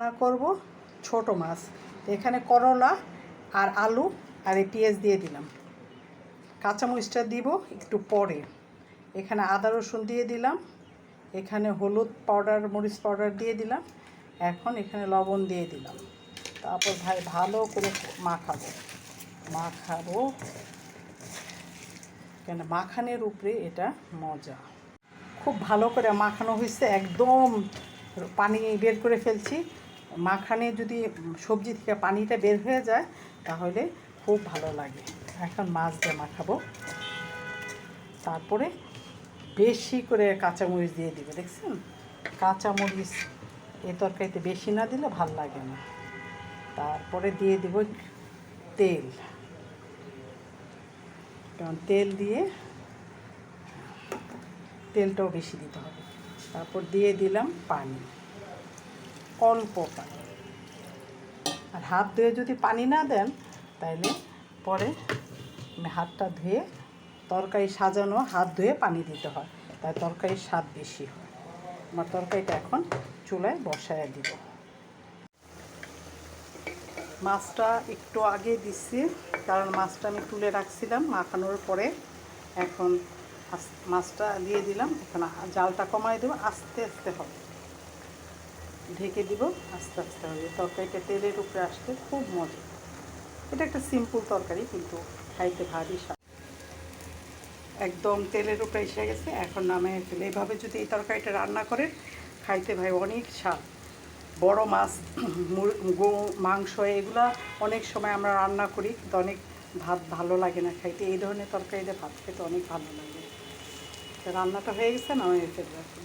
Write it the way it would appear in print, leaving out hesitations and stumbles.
রান্না করব ছোট মাছ। এখানে করলা আর আলু আর এই পেঁয়াজ দিয়ে দিলাম। কাঁচামরিচটা দিব একটু পরে। এখানে আদা রসুন দিয়ে দিলাম, এখানে হলুদ পাউডার মরিচ পাউডার দিয়ে দিলাম, এখন এখানে লবণ দিয়ে দিলাম। তারপর ভালো করে মাখাবো কেন মাখানের উপরে এটা মজা। খুব ভালো করে মাখানো হয়েছে, একদম পানি বের করে ফেলছি। মাখানে যদি সবজি থেকে পানিটা বের হয়ে যায় তাহলে খুব ভালো লাগে। এখন মাছ দিয়ে মাখাবো, তারপরে বেশি করে কাঁচামরিচ দিয়ে দিব। দেখছেন, কাঁচামরিচ এই তরকারিতে বেশি না দিলে ভাল লাগে না। তারপরে দিয়ে দিব তেল, কারণ তেলটাও বেশি দিতে হবে। তারপর দিয়ে দিলাম পানি, অল্প পানি। আর হাত ধুয়ে যদি পানি না দেন তাহলে পরে হাতটা ধুয়ে তরকারি সাজানো হাত ধুয়ে পানি দিতে হয়, তাই তরকারির স্বাদ বেশি হয়। আমার তরকারিটা এখন চুলায় বসায় দিব। মাছটা একটু আগে দিচ্ছি, কারণ মাছটা আমি তুলে রাখছিলাম মাখানোর পরে। এখন মাছটা দিয়ে দিলাম, এখন জালটা কমাই দেবো, আস্তে আস্তে হবে, ঢেকে দিব, আস্তে আস্তে হবে। তরকারিটা তেলের উপরে আসতে খুব মজা। এটা একটা সিম্পল তরকারি কিন্তু খাইতে ভারী স্বাদ। একদম তেলের উপরে এসে গেছে, এখন নামিয়ে ফেলে। এইভাবে যদি এই তরকারিটা রান্না করেন খাইতে ভাই অনেক স্বাদ। বড় মাছ, মাংস এগুলা অনেক সময় আমরা রান্না করি কিন্তু অনেক ভালো লাগে না খাইতে। এই ধরনের তরকারিতে ভাত খেতে অনেক ভালো লাগে। রান্নাটা হয়ে গেছে, নামিয়ে ফেলে রাখুন।